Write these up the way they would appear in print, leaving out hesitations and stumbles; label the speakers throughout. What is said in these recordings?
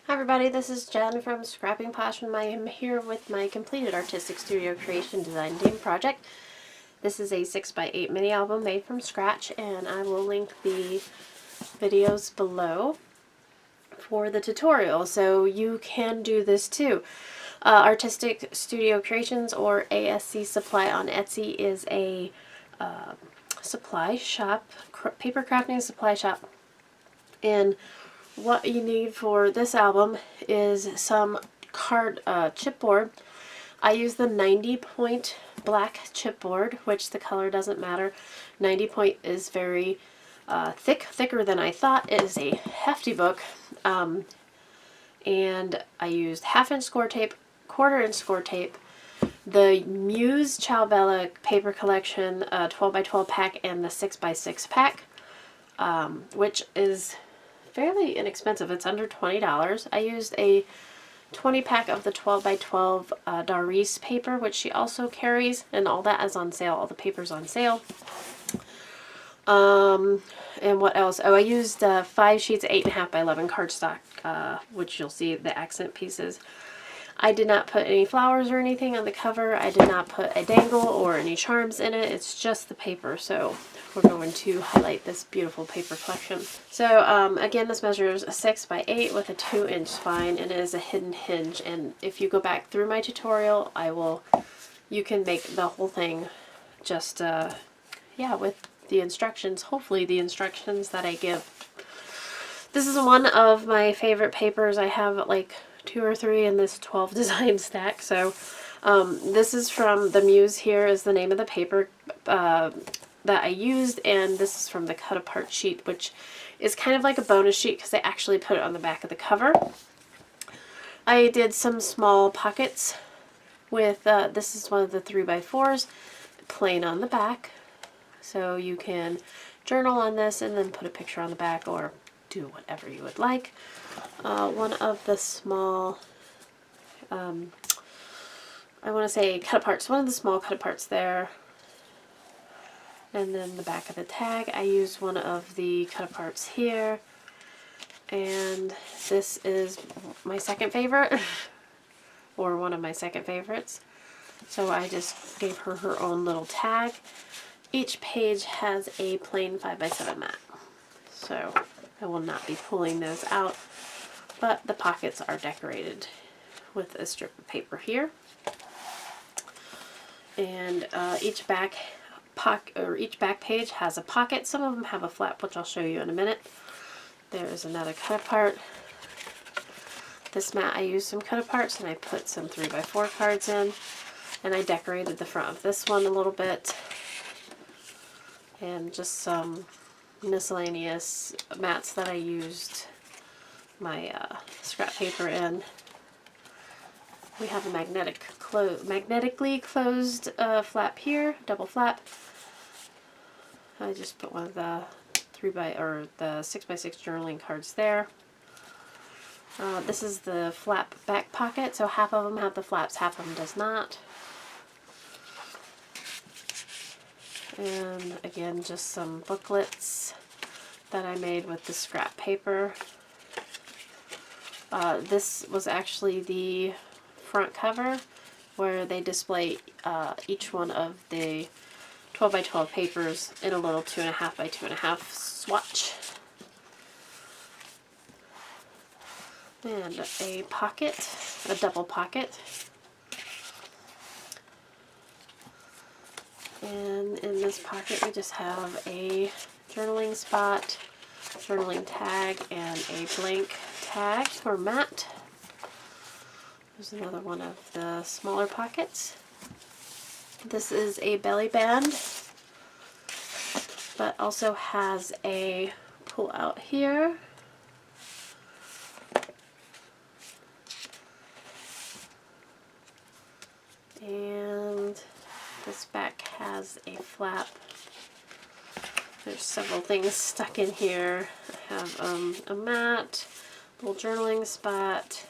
Speaker 1: Everybody, this is Jen from Scrapping Passion. I am here with my completed Artistic Studio Creation Design Team project. This is a 6x8 mini album made from scratch, and I will link the videos below for the tutorial, so you can do this too. Artistic Studio Creations, or ASC Supply on Etsy, is a supply shop, paper crafting supply shop, and what you need for this album is some card chipboard. I use the 90 point black chipboard, which the color doesn't matter. 90 point is very thicker than I thought. It is a hefty book, and I used 1/2 inch score tape, 1/4 inch score tape, the Muse Ciao paper collection 12x12 pack, and the 6x6 pack, which is fairly inexpensive. It's under $20. I used a 20 pack of the 12x12 Doris paper, which she also carries, and all that is on sale. All the paper's on sale. And what else? Oh, I used 5 sheets of 8.5x11 cardstock, which you'll see the accent pieces. I did not put any flowers or anything on the cover. I did not put a dangle or any charms in it. It's just the paper, so we're going to highlight this beautiful paper collection. So again, this measures a 6x8 with a 2-inch spine, and it is a hidden hinge. And if you go back through my tutorial, you can make the whole thing just, yeah, with the instructions, hopefully the instructions that I give. This is one of my favorite papers. I have like 2 or 3 in this 12 design stack. So this is from the Muse. Here is the name of the paper that I used, and this is from the cut apart sheet, which is kind of like a bonus sheet because they actually put it on the back of the cover. I did some small pockets with, this is one of the 3x4s, plain on the back. So you can journal on this and then put a picture on the back, or do whatever you would like. One of the small, I want to say cut aparts, one of the small cut aparts there. And then the back of the tag, I used one of the cut aparts here. And this is my second favorite, or one of my second favorites. So I just gave her her own little tag. Each page has a plain 5x7 mat. So I will not be pulling those out, but the pockets are decorated with a strip of paper here. And each back page has a pocket. Some of them have a flap, which I'll show you in a minute. There's another cut apart. This mat, I used some cut aparts, and I put some 3x4 cards in, and I decorated the front of this one a little bit, and just some miscellaneous mats that I used my scrap paper in. We have a magnetically closed flap here, double flap. I just put one of the 6x6 journaling cards there. This is the flap back pocket, so half of them have the flaps, half of them does not. And again, just some booklets that I made with the scrap paper. This was actually the front cover, where they display each one of the 12x12 papers in a little 2.5x2.5 swatch. And a pocket, a double pocket. And in this pocket we just have a journaling spot, journaling tag and a blank tag or mat. There's another one of the smaller pockets. This is a belly band, but also has a pull out here. And this back has a flap. There's several things stuck in here. I have a mat, a little journaling spot,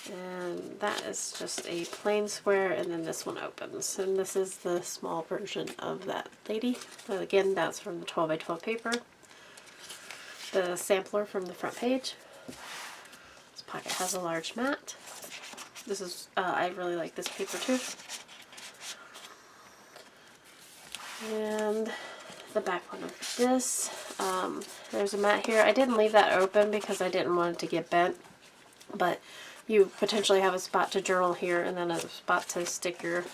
Speaker 1: and that is just a plain square, and then this one opens. And this is the small version of that lady. But again, that's from the 12 by 12 paper. The sampler from the front page. This pocket has a large mat. This is, I really like this paper too. And the back one of this, there's a mat here. I didn't leave that open because I didn't want it to get bent, but you potentially have a spot to journal here and then a spot to stick your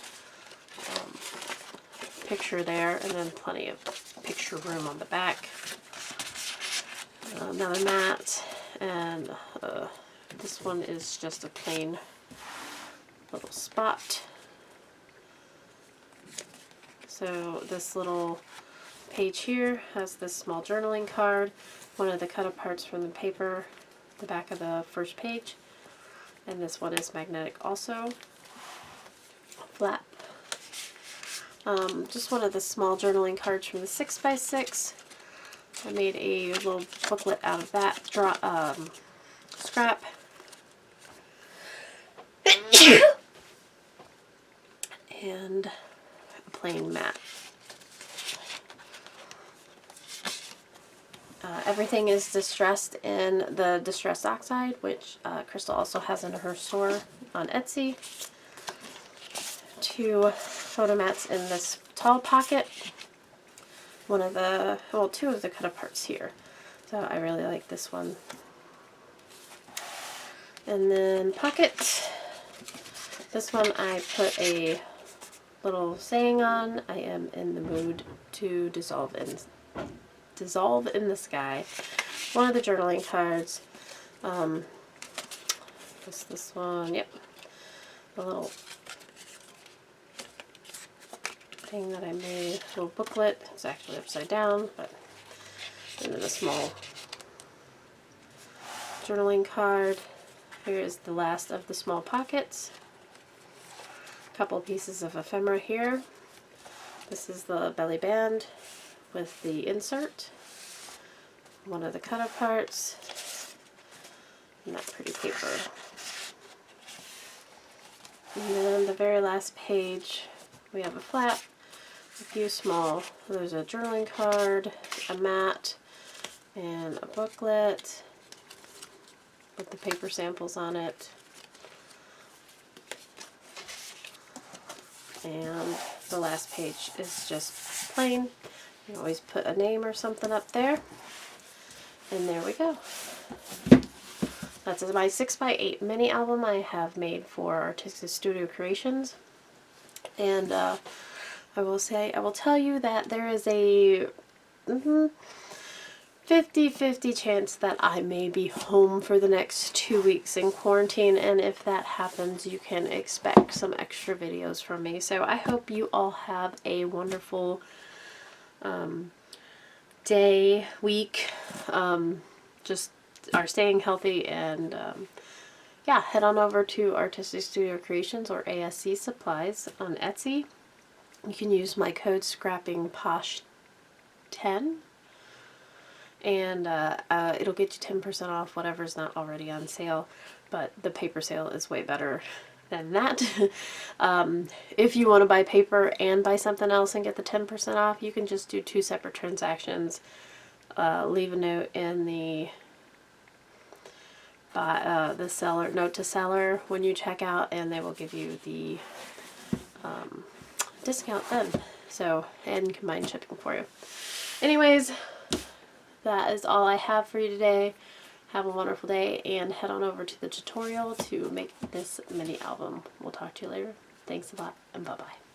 Speaker 1: picture there, and then plenty of picture room on the back. Another mat, and this one is just a plain little spot. So this little page here has this small journaling card, one of the cut aparts from the paper, the back of the first page, and this one is magnetic also. Flap. Just one of the small journaling cards from the 6x6. I made a little booklet out of that scrap. And a plain mat. Everything is distressed in the distressed oxide, which Crystal also has in her store on Etsy. 2 photo mats in this tall pocket. One of the, well, 2 of the cut aparts here. So I really like this one. And then pocket. This one I put a little saying on. I am in the mood to dissolve in the sky. One of the journaling cards. This one, yep. The little thing that I made, a little booklet. It's actually upside down, but and then a small journaling card. Here is the last of the small pockets. A couple pieces of ephemera here. This is the belly band with the insert. One of the cut aparts. And that pretty paper. And then the very last page, we have a flap, a few small, there's a journaling card, a mat, and a booklet with the paper samples on it. And the last page is just plain. You can always put a name or something up there. And there we go. That's my 6x8 mini album I have made for Artistic Studio Creations. And I will tell you that there is a 50-50 chance that I may be home for the next 2 weeks in quarantine, and if that happens, you can expect some extra videos from me. So I hope you all have a wonderful day, week, just are staying healthy, and yeah, head on over to Artistic Studio Creations or ASC Supplies on Etsy. You can use my code ScrappingPosh10, and it'll get you 10% off whatever's not already on sale, but the paper sale is way better than that. If you want to buy paper and buy something else and get the 10% off, you can just do 2 separate transactions. Leave a note in the seller, note to seller when you check out, and they will give you the discount then. So, and combined shipping for you. Anyways, that is all I have for you today. Have a wonderful day, and head on over to the tutorial to make this mini album. We'll talk to you later. Thanks a lot, and bye-bye.